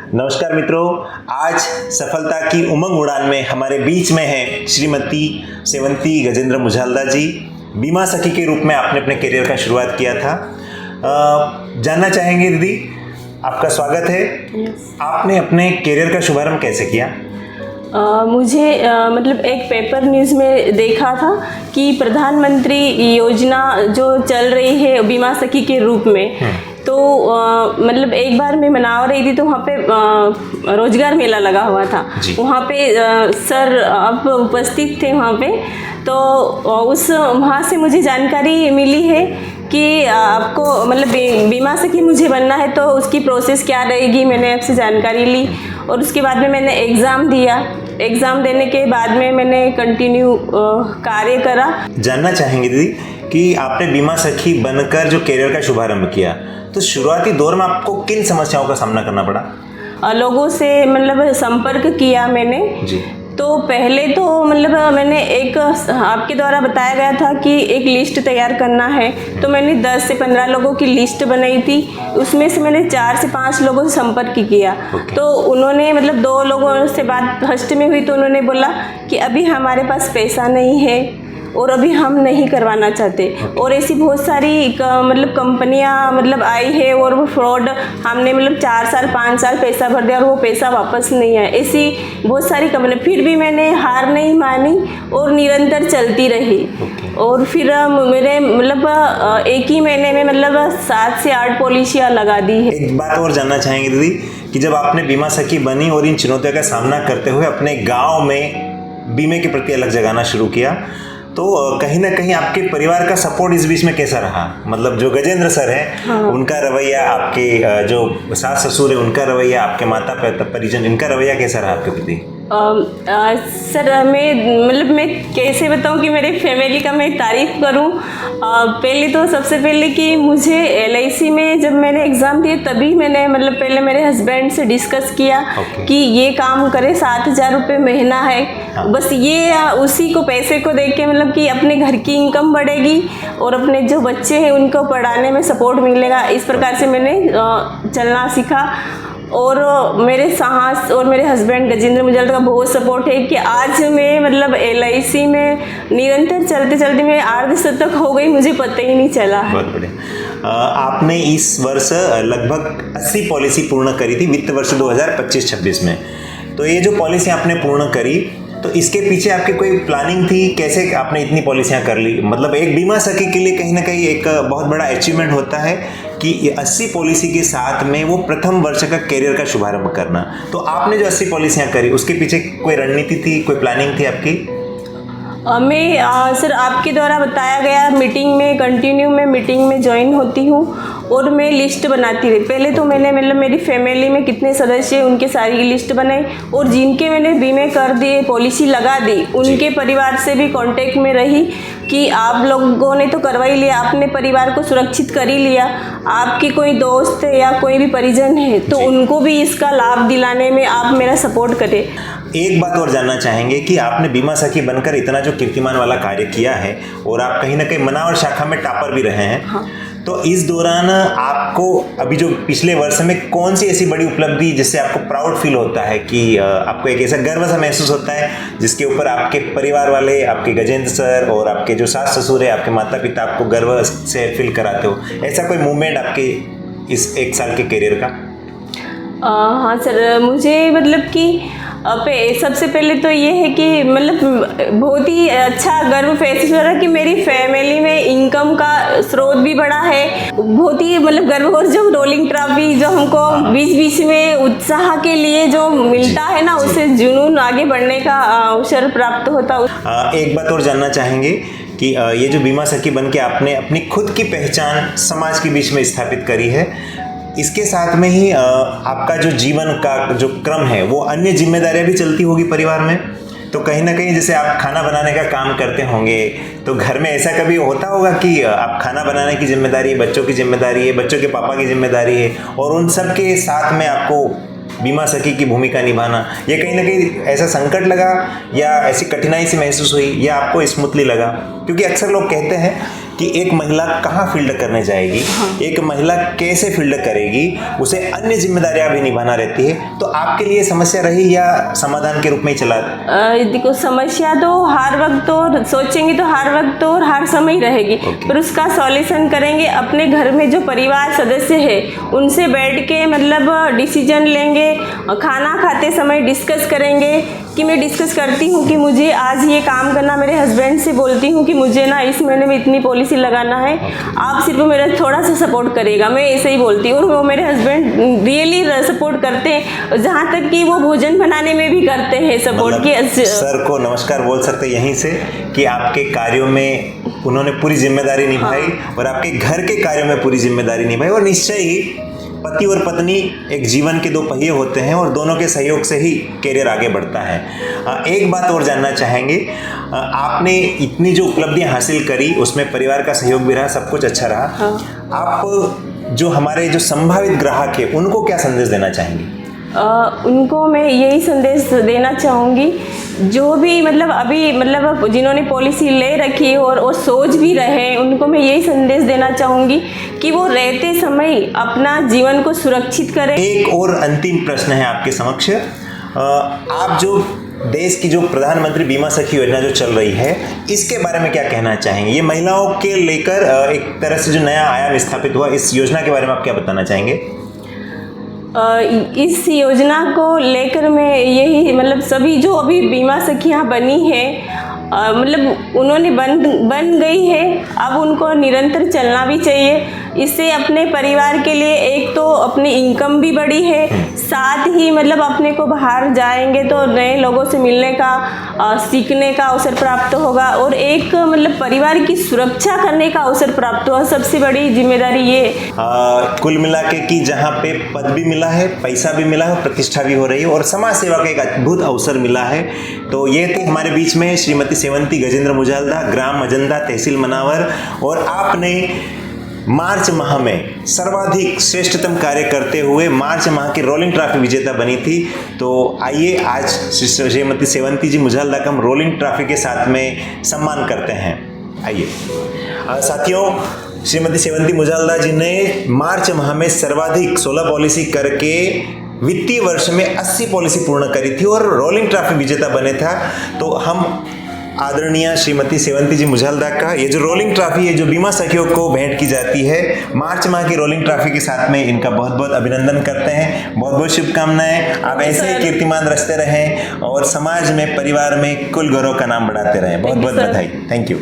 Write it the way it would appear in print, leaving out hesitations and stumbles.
नमस्कार मित्रों, आज सफलता की उमंग उड़ान में हमारे बीच में हैं श्रीमती सेवंती गजेंद्र मुझाल्दा जी। बीमा सखी के रूप में आपने अपने करियर का शुरुआत किया था। जानना चाहेंगे दीदी, आपका स्वागत है। आपने अपने करियर का शुभारंभ कैसे किया? मुझे मतलब एक पेपर न्यूज़ में देखा था कि प्रधानमंत्री योजना जो चल रही है बीमा सखी के रूप में, तो मतलब एक बार मैं मना रही थी तो वहाँ पे रोजगार मेला लगा हुआ था। वहाँ पे सर आप उपस्थित थे वहाँ पे, तो वहाँ से मुझे जानकारी मिली है कि आपको मतलब बीमा सखी मुझे बनना है, तो उसकी प्रोसेस क्या रहेगी। मैंने आपसे जानकारी ली और उसके बाद में मैंने एग्ज़ाम दिया। एग्ज़ाम देने के बाद में मैंने कंटिन्यू कार्य करा। जानना चाहेंगे दीदी कि आपने बीमा सखी बनकर जो करियर का शुभारंभ किया, तो शुरुआती दौर में आपको किन समस्याओं का सामना करना पड़ा? लोगों से मतलब संपर्क किया मैंने जी। तो पहले तो मतलब मैंने एक आपके द्वारा बताया गया था कि एक लिस्ट तैयार करना है, तो मैंने 10 से 15 लोगों की लिस्ट बनाई थी। उसमें से मैंने 4 से 5 लोगों से संपर्क किया। तो उन्होंने मतलब 2 लोगों से बात फर्स्ट में हुई, तो उन्होंने बोला कि अभी हमारे पास पैसा नहीं है और अभी हम नहीं करवाना चाहते। और ऐसी बहुत सारी मतलब कंपनियां मतलब आई है और वो फ्रॉड, हमने मतलब 4 साल 5 साल पैसा भर दिया और वो पैसा वापस नहीं आया। ऐसी बहुत सारी कंपनी, फिर भी मैंने हार नहीं मानी और निरंतर चलती रही। और फिर मेरे मतलब एक ही महीने में मतलब 7 से 8 पॉलिसियाँ लगा दी है। एक बात और जानना चाहेंगे दीदी कि जब आपने बीमा सखी बनी और इन चुनौतियों का सामना करते हुए अपने गाँव में बीमे के प्रति अलग जगाना शुरू किया, तो कहीं ना कहीं आपके परिवार का सपोर्ट इस बीच में कैसा रहा? मतलब जो गजेंद्र सर हैं, उनका रवैया, आपके जो सास ससुर है उनका रवैया, आपके माता परिजन, इनका रवैया कैसा रहा आपके प्रति? सर मैं कैसे बताऊं कि मेरे फैमिली का मैं तारीफ़ करूं। पहले तो सबसे पहले कि मुझे LIC में जब मैंने एग्ज़ाम दिए तभी मैंने मतलब पहले मेरे हस्बैंड से डिस्कस किया कि ये काम करे, 7,000 रुपये महीना है। बस ये उसी को पैसे को देख के मतलब कि अपने घर की इनकम बढ़ेगी और अपने जो बच्चे हैं उनको पढ़ाने में सपोर्ट मिलेगा। इस प्रकार से मैंने चलना सीखा। और मेरे साहस और मेरे हस्बैंड गजेंद्र मुझाल्दा का बहुत सपोर्ट है कि आज मैं मतलब LIC में निरंतर चलते चलते मैं अर्धशतक हो गई, मुझे पता ही नहीं चला। बहुत बढ़िया। आपने इस वर्ष लगभग 80 पॉलिसी पूर्ण करी थी वित्त वर्ष 2025-26 में। तो ये जो पॉलिसी आपने पूर्ण करी, तो इसके पीछे आपकी कोई प्लानिंग थी? कैसे आपने इतनी पॉलिसियां कर ली? मतलब एक बीमा सखी के लिए कहीं ना कहीं एक बहुत बड़ा अचीवमेंट होता है कि 80 पॉलिसी के साथ में वो प्रथम वर्ष का करियर का शुभारंभ करना। तो आपने जो 80 पॉलिसियां करी, उसके पीछे कोई रणनीति थी, कोई प्लानिंग थी आपकी? मैं सर आपके द्वारा बताया गया मीटिंग में कंटिन्यू मैं मीटिंग में ज्वाइन होती हूँ और मैं लिस्ट बनाती रही। पहले तो मैंने मतलब मेरी फैमिली में कितने सदस्य हैं उनके सारी लिस्ट बनाई और जिनके मैंने बीमे कर दिए, पॉलिसी लगा दी, उनके परिवार से भी कांटेक्ट में रही कि आप लोगों ने तो करवा ही लिया, आपने परिवार को सुरक्षित कर ही लिया, आपके कोई दोस्त है या कोई भी परिजन है तो उनको भी इसका लाभ दिलाने में आप मेरा सपोर्ट करें। एक बात और जानना चाहेंगे कि आपने बीमा सखी बनकर इतना जो कीर्तिमान वाला कार्य किया है और आप कहीं ना कहीं मनावर शाखा में टॉपर भी रहे हैं, तो इस दौरान आपको अभी जो पिछले वर्ष में कौन सी ऐसी बड़ी उपलब्धि जिससे आपको प्राउड फील होता है कि आपको एक ऐसा गर्व सा महसूस होता है जिसके ऊपर आपके परिवार वाले, आपके गजेंद्र सर और आपके जो सास ससुर है, आपके माता पिता आपको गर्व से फील कराते हो? ऐसा कोई मूवमेंट आपके इस 1 साल के करियर का? हाँ सर, मुझे मतलब कि सबसे पहले तो ये है कि मतलब बहुत ही अच्छा गर्व महसूस हो रहा है कि मेरी फैमिली में इनकम का स्रोत भी बढ़ा है। बहुत ही मतलब गर्व। और जो रोलिंग ट्रॉफी जो हमको बीच बीच में उत्साह के लिए जो मिलता है ना, उससे जुनून आगे बढ़ने का अवसर प्राप्त होता है। एक बात और जानना चाहेंगे कि ये जो बीमा सखी बन के आपने अपनी खुद की पहचान समाज के बीच में स्थापित करी है, इसके साथ में ही आपका जो जीवन का जो क्रम है वो अन्य जिम्मेदारियां भी चलती होगी परिवार में। तो कहीं ना कहीं जैसे आप खाना बनाने का काम करते होंगे, तो घर में ऐसा कभी होता होगा कि आप खाना बनाने की जिम्मेदारी है, बच्चों की जिम्मेदारी है, बच्चों के पापा की जिम्मेदारी है, और उन सब के साथ में आपको बीमा सखी की भूमिका निभाना, ये कहीं ना कहीं ऐसा संकट लगा या ऐसी कठिनाई से महसूस हुई या आपको स्मूथली लगा? क्योंकि अक्सर लोग कहते हैं कि एक महिला कहाँ फील्ड करने जाएगी, एक महिला कैसे फील्ड करेगी, उसे अन्य जिम्मेदारियां भी निभाना रहती है। तो आपके लिए समस्या रही या समाधान के रूप में ही चला? देखो, समस्या तो हर वक्त तो सोचेंगे तो हर वक्त और हर समय ही रहेगी, पर उसका सॉल्यूशन करेंगे। अपने घर में जो परिवार सदस्य है उनसे बैठ के मतलब डिसीजन लेंगे, खाना खाते समय डिस्कस करेंगे कि मैं डिस्कस करती हूँ कि मुझे आज ये काम करना, मेरे हस्बैंड से बोलती हूँ कि मुझे ना इस महीने में इतनी पॉलिसी लगाना है, आप सिर्फ मेरा थोड़ा सा सपोर्ट करेगा, मैं ऐसे ही बोलती हूँ। और वो मेरे हस्बैंड रियली सपोर्ट करते हैं, जहाँ तक कि वो भोजन बनाने में भी करते हैं सपोर्ट। मतलब सर को नमस्कार बोल सकते हैं यहीं से कि आपके कार्यों में उन्होंने पूरी जिम्मेदारी निभाई और आपके घर के कार्यों में पूरी जिम्मेदारी निभाई। और निश्चय ही पति और पत्नी एक जीवन के दो पहिए होते हैं और दोनों के सहयोग से ही करियर आगे बढ़ता है। एक बात और जानना चाहेंगे, आपने इतनी जो उपलब्धियां हासिल करी उसमें परिवार का सहयोग भी रहा, सब कुछ अच्छा रहा। आप जो हमारे जो संभावित ग्राहक है उनको क्या संदेश देना चाहेंगे? उनको मैं यही संदेश देना चाहूँगी, जो भी मतलब अभी मतलब जिन्होंने पॉलिसी ले रखी और वो सोच भी रहे, उनको मैं यही संदेश देना चाहूँगी कि वो रहते समय अपना जीवन को सुरक्षित करें। एक और अंतिम प्रश्न है आपके समक्ष। आप जो देश की जो प्रधानमंत्री बीमा सखी योजना जो चल रही है, इसके बारे में क्या कहना चाहेंगे? ये महिलाओं के लेकर एक तरह से जो नया आयाम स्थापित हुआ, इस योजना के बारे में आप क्या बताना चाहेंगे? इस योजना को लेकर मैं यही मतलब सभी जो अभी बीमा सखियाँ बनी है, मतलब उन्होंने बन गई है, अब उनको निरंतर चलना भी चाहिए। इससे अपने परिवार के लिए एक तो अपनी इनकम भी बढ़ी है, साथ ही मतलब अपने को बाहर जाएंगे तो नए लोगों से मिलने का सीखने का अवसर प्राप्त होगा और एक मतलब परिवार की सुरक्षा करने का अवसर प्राप्त हुआ। सबसे बड़ी जिम्मेदारी ये कुल मिला के कि जहाँ पे पद भी मिला है, पैसा भी मिला है, प्रतिष्ठा भी हो रही है और समाज सेवा का एक अद्भुत अवसर मिला है। तो ये थे हमारे बीच में श्रीमती सेवंती गजेंद्र मुजालदा, ग्राम मजंदा, तहसील मनावर। और आपने मार्च माह में सर्वाधिक श्रेष्ठतम कार्य करते हुए मार्च माह की रोलिंग ट्रॉफी विजेता बनी थी। तो आइए आज श्रीमती सेवंती जी मुजालदा का हम रोलिंग ट्रॉफी के साथ में सम्मान करते हैं। आइए साथियों, श्रीमती सेवंती मुजालदा जी ने मार्च माह में सर्वाधिक 16 पॉलिसी करके वित्तीय वर्ष में 80 पॉलिसी पूर्ण करी थी और रोलिंग ट्रॉफी विजेता बने था। तो हम आदरणीय श्रीमती सेवंती जी मुजालदा का ये जो रोलिंग ट्रॉफी है, जो बीमा सखियों को भेंट की जाती है, मार्च माह की रोलिंग ट्रॉफी के साथ में इनका बहुत बहुत अभिनंदन करते हैं। बहुत बहुत शुभकामनाएं। आप ऐसे ही कीर्तिमान रचते रहें और समाज में, परिवार में कुल गौरव का नाम बढ़ाते रहें। बहुत बहुत बधाई। Thank you.